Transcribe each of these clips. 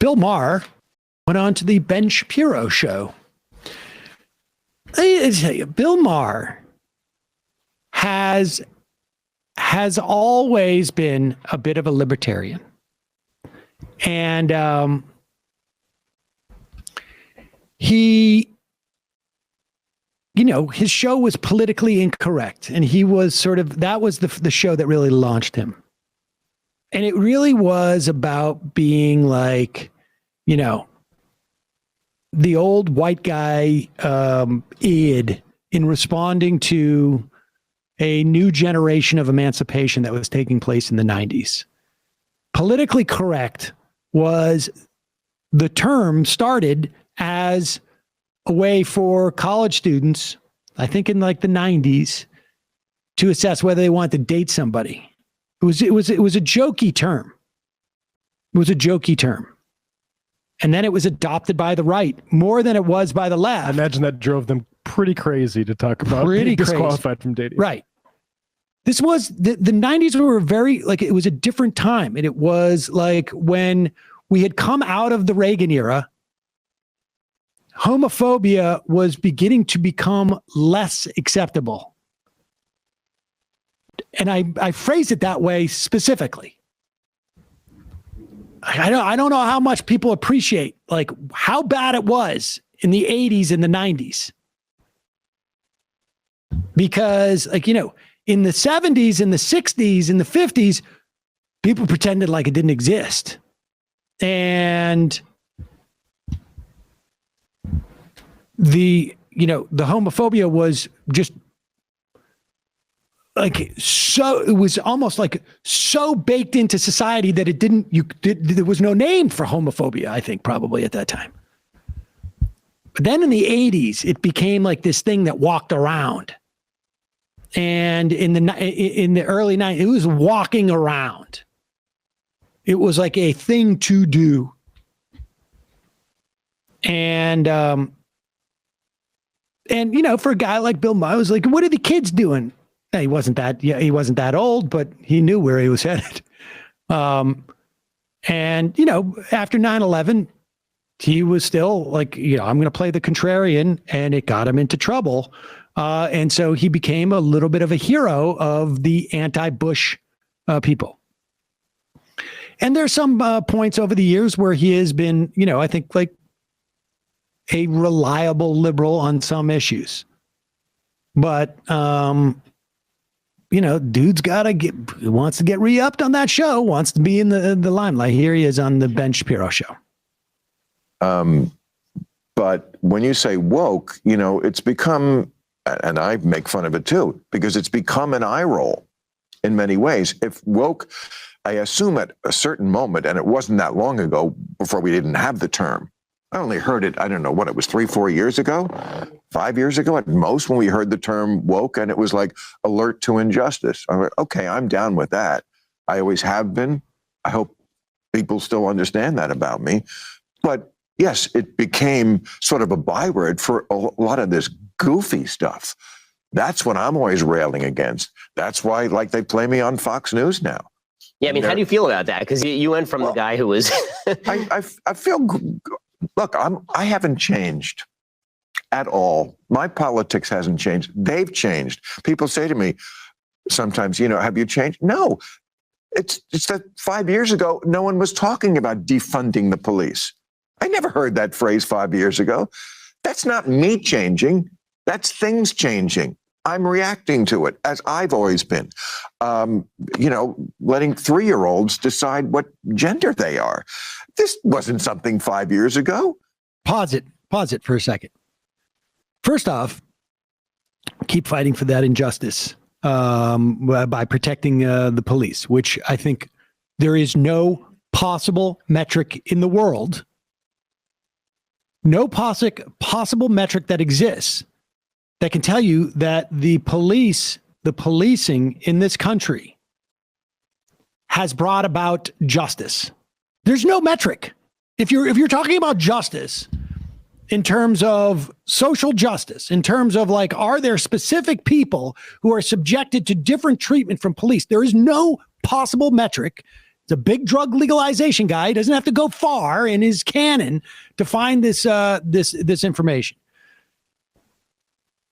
Bill Maher went on to the Ben Shapiro show. I tell you, Bill Maher has always been a bit of a libertarian. And he, his show was politically incorrect. And he was that was the show that really launched him. And it really was about being like, the old white guy id in responding to a new generation of emancipation that was taking place in the 90s. Politically correct was the term started as a way for college students, I think in like the 90s, to assess whether they wanted to date somebody. It was a jokey term. It was a jokey term. And then it was adopted by the right more than it was by the left. I imagine that drove them pretty crazy to talk about being disqualified from dating. Right. This was the 90s were very it was a different time. And it was like when we had come out of the Reagan era, homophobia was beginning to become less acceptable. And I phrase it that way specifically. I don't know how much people appreciate how bad it was in the 80s and the 90s. Because in the 70s and the 60s and the 50s, people pretended like it didn't exist. And the homophobia was just it was almost so baked into society that there was no name for homophobia, I think, probably at that time. But then in the 80s, it became like this thing that walked around. And in the early 90s, it was walking around. It was like a thing to do. And for a guy like Bill Maher, I was like, what are the kids doing? He wasn't that old, but he knew where he was headed. And after 9/11, he was still like, I'm going to play the contrarian, and it got him into trouble. And so he became a little bit of a hero of the anti-Bush people. And there's some points over the years where he has been, I think a reliable liberal on some issues. But, dude's wants to get re-upped on that show, wants to be in the limelight. Here he is on the Ben Shapiro show. But when you say woke, it's become, and I make fun of it too, because it's become an eye roll in many ways. If woke, I assume at a certain moment, and it wasn't that long ago before we didn't have the term. I only heard it, I don't know what it was, 3-4 years ago, 5 years ago at most, when we heard the term woke, and it was like alert to injustice. I'm like, okay, I'm down with that. I always have been. I hope people still understand that about me. But yes, it became sort of a byword for a lot of this goofy stuff. That's what I'm always railing against. That's why, they play me on Fox News now. Yeah, I mean, how do you feel about that? Because you went from the guy who was... I feel... Look, I haven't changed at all. My politics hasn't changed. They've changed. People say to me sometimes, have you changed? No. It's that 5 years ago, no one was talking about defunding the police. I never heard that phrase 5 years ago. That's not me changing. That's things changing. I'm reacting to it, as I've always been. Letting 3-year-olds decide what gender they are. This wasn't something 5 years ago. Pause it for a second. First off, keep fighting for that injustice by protecting the police, which I think there is no possible metric in the world, no possible metric that exists that can tell you that the policing in this country has brought about justice. There's no metric. If you're talking about justice in terms of social justice, in terms of are there specific people who are subjected to different treatment from police? There is no possible metric It's a big drug legalization guy. He doesn't have to go far in his canon to find this information.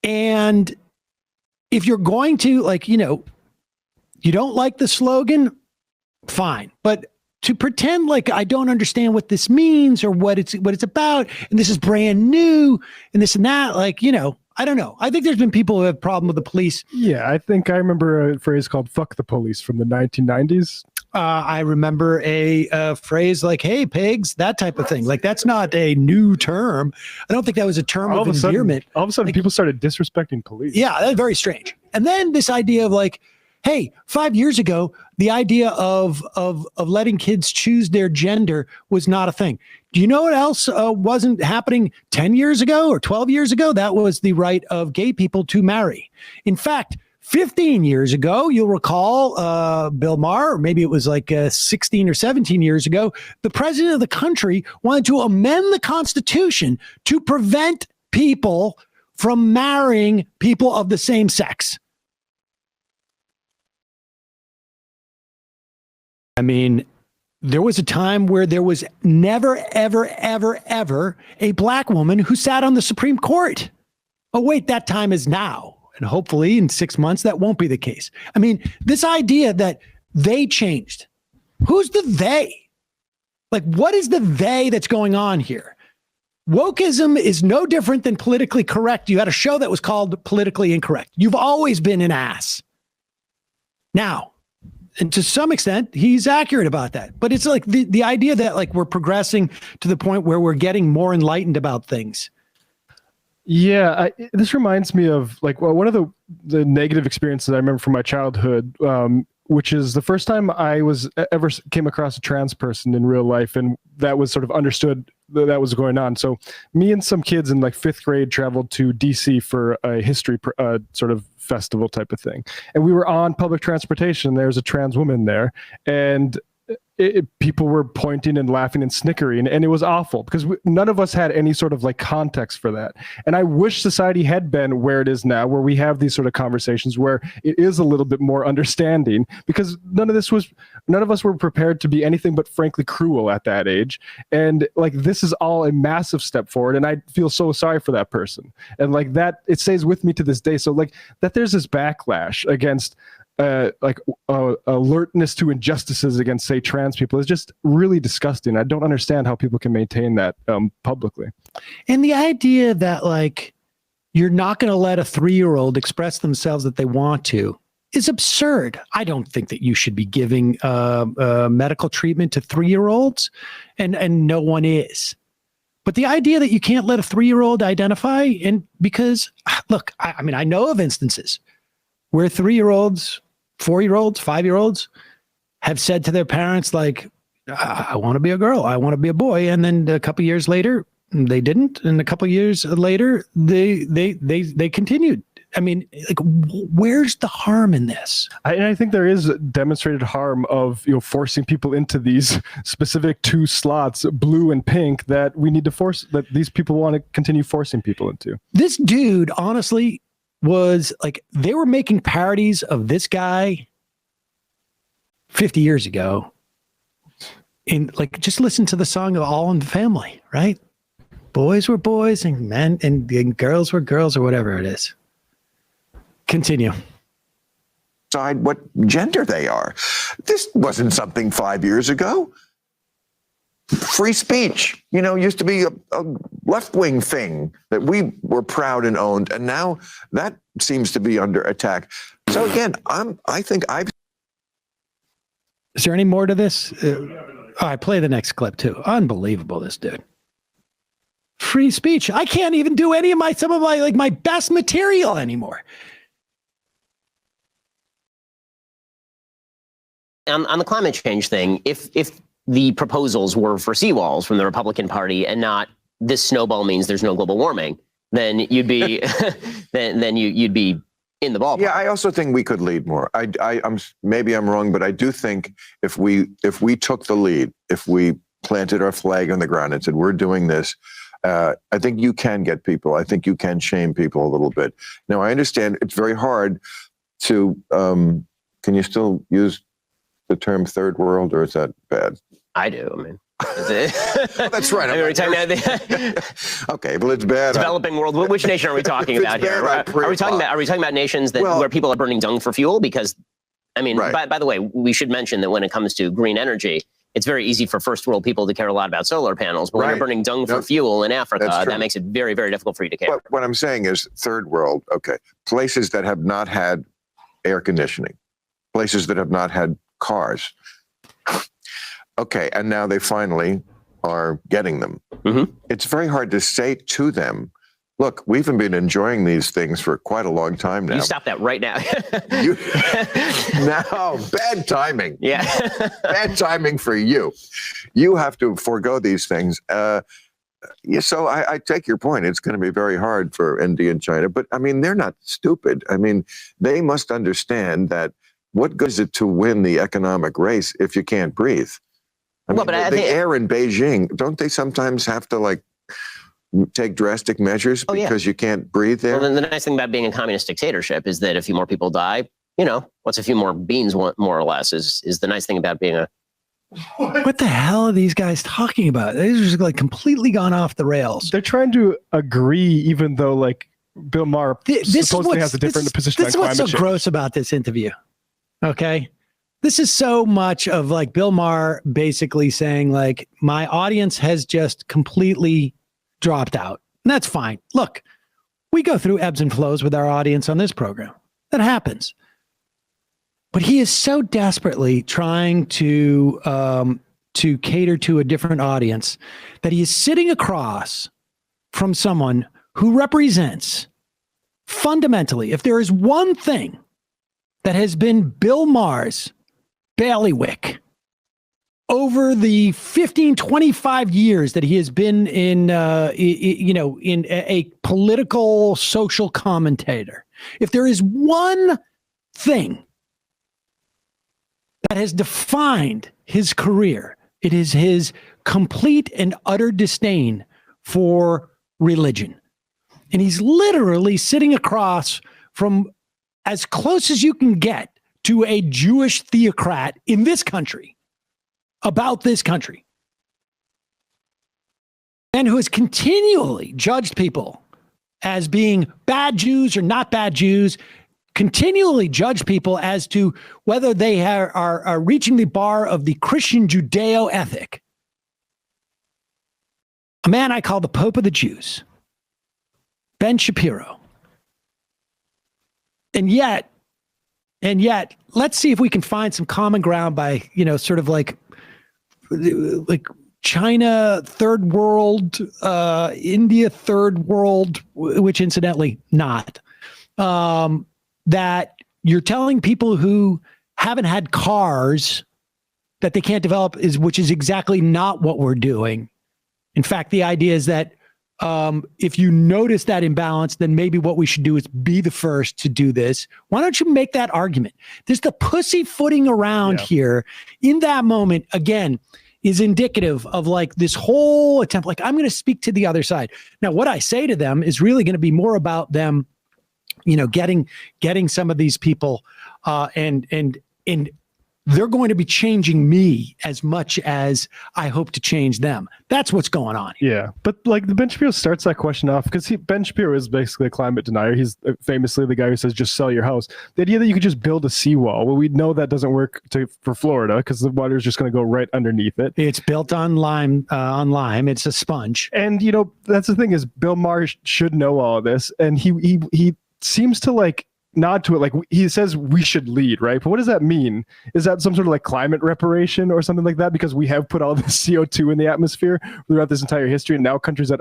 And if you're going to, like, you don't like the slogan, fine. But to pretend like I don't understand what this means or what it's about, and this is brand new and this and that, like, I don't know. I think there's been people who have problem with the police. Yeah, I think I remember a phrase called "fuck the police" from the 1990s. I remember a phrase like, "Hey, pigs," that type of thing. Like, that's not a new term. I don't think that was a term of endearment. All of a sudden, people started disrespecting police. Yeah, that's very strange. And then this idea of like, hey, 5 years ago, the idea of letting kids choose their gender was not a thing. Do you know what else wasn't happening 10 years ago or 12 years ago? That was the right of gay people to marry. In fact, 15 years ago, you'll recall Bill Maher, or maybe it was like 16 or 17 years ago, the president of the country wanted to amend the Constitution to prevent people from marrying people of the same sex. I mean, there was a time where there was never, ever, ever, ever a black woman who sat on the Supreme Court. Oh, wait, that time is now. And hopefully in 6 months, that won't be the case. I mean, this idea that they changed. Who's the they? Like, what is the they that's going on here? Wokeism is no different than politically correct. You had a show that was called Politically Incorrect. You've always been an ass. Now, and to some extent, he's accurate about that. But it's like the idea that like we're progressing to the point where we're getting more enlightened about things. Yeah, this reminds me of like one of the negative experiences I remember from my childhood, which is the first time I ever came across a trans person in real life, and that was sort of understood that was going on. So me and some kids in like 5th grade traveled to DC for a history sort of festival type of thing, and we were on public transportation. There's a trans woman there, and people were pointing and laughing and snickering, and it was awful because none of us had any sort of like context for that. And I wish society had been where it is now, where we have these sort of conversations where it is a little bit more understanding, because none of us were prepared to be anything but frankly cruel at that age. And like, this is all a massive step forward, and I feel so sorry for that person. And like that, it stays with me to this day. So like that there's this backlash against alertness to injustices against, say, trans people is just really disgusting. I don't understand how people can maintain that publicly. And the idea that like you're not going to let a 3-year-old express themselves that they want to is absurd. I don't think that you should be giving medical treatment to 3-year-olds, and no one is. But the idea that you can't let a 3-year-old identify, and because look, I mean, I know of instances where 3-year-olds, 4-year-olds, 5-year-olds have said to their parents, like, I want to be a girl, I want to be a boy. And then a couple of years later, they didn't. And a couple of years later, they continued. I mean, like, where's the harm in this? I think there is demonstrated harm of, forcing people into these specific 2 slots, blue and pink, that we need to force, that these people want to continue forcing people into. This dude, honestly, was like, they were making parodies of this guy 50 years ago. And like, just listen to the song of All in the Family, right? Boys were boys and men and girls were girls, or whatever it is. Continue. Decide what gender they are. This wasn't something 5 years ago. Free speech, used to be a left-wing thing that we were proud and owned, and now that seems to be under attack. So again, I think I've. Is there any more to this? All right, play the next clip too. Unbelievable, this dude. Free speech. I can't even do any of some of my best material anymore. On the climate change thing, if the proposals were for seawalls from the Republican Party and not this snowball means there's no global warming, then you'd be then you'd be in the ballpark. Yeah, I also think we could lead more. I'm maybe I'm wrong, but I do think if we took the lead, if we planted our flag on the ground and said we're doing this, I think you can get people. I think you can shame people a little bit. Now I understand it's very hard to. Can you still use the term third world, or is that bad? I do. I mean, that's right. I mean, we're talking about Okay, well, it's bad. developing world. Which nation are we talking about here? Are we talking about nations that where people are burning dung for fuel? Because, I mean, by the way, we should mention that when it comes to green energy, it's very easy for first world people to care a lot about solar panels. But when you're burning dung for fuel in Africa, that makes it very, very difficult for you to care. But what I'm saying is third world, okay, places that have not had air conditioning, places that have not had cars. Okay, and now they finally are getting them. Mm-hmm. It's very hard to say to them, look, we've been enjoying these things for quite a long time now. You stop that right now. No, bad timing. Yeah. Bad timing for you. You have to forego these things. So I take your point. It's going to be very hard for India and China. But, I mean, they're not stupid. I mean, they must understand that what good is it to win the economic race if you can't breathe? I mean, the air in Beijing, don't they sometimes have to, like, take drastic measures because you can't breathe there? Well, then the nice thing about being a communist dictatorship is that a few more people die, you know, what's a few more beans, more or less, is the nice thing about being a... What the hell are these guys talking about? They're just like completely gone off the rails. They're trying to agree, even though like Bill Maher supposedly has a different position on climate change. This is what's so gross about this interview. Okay. This is so much of like Bill Maher basically saying like, my audience has just completely dropped out. And that's fine. Look, we go through ebbs and flows with our audience on this program. That happens. But he is so desperately trying to cater to a different audience that he is sitting across from someone who represents fundamentally, if there is one thing that has been Bill Maher's bailiwick over the 15, 25 years that he has been in a political social commentator, if there is one thing that has defined his career, it is his complete and utter disdain for religion. And he's literally sitting across from as close as you can get to a Jewish theocrat in this country, about this country, and who has continually judged people as being bad Jews or not bad Jews, continually judge people as to whether they are reaching the bar of the Christian Judeo ethic. A man I call the Pope of the Jews, Ben Shapiro. And yet, let's see if we can find some common ground by, sort of like China, third world, India, third world, which incidentally not. That you're telling people who haven't had cars that they can't develop, which is exactly not what we're doing. In fact, the idea is that if you notice that imbalance, then maybe what we should do is be the first to do this. Why don't you make that argument? There's the pussyfooting around here in that moment, again, is indicative of like this whole attempt, like I'm going to speak to the other side. Now, what I say to them is really going to be more about them, getting some of these people and they're going to be changing me as much as I hope to change them. That's what's going on here. Yeah, but like Ben Shapiro starts that question off because Ben Shapiro is basically a climate denier. He's famously the guy who says just sell your house. The idea that you could just build a seawall, well, we know that doesn't work for Florida because the water is just going to go right underneath it. It's built on lime. It's a sponge. And that's the thing is Bill Maher should know all of this, and he seems to like nod to it, like he says we should lead, right? But what does that mean? Is that some sort of like climate reparation or something like that? Because we have put all this CO2 in the atmosphere throughout this entire history, and now countries that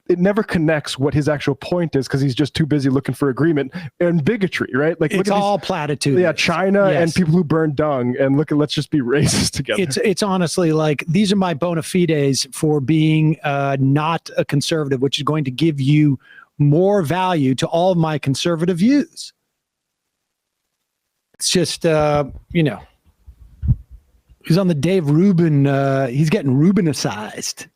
it never connects what his actual point is because he's just too busy looking for agreement and bigotry, right? Like it's all platitudes. Yeah, China and people who burn dung, and let's just be racist together. It's honestly like these are my bona fides for being not a conservative, which is going to give you more value to all of my conservative views. It's just, he's on the Dave Rubin, he's getting Rubinicized.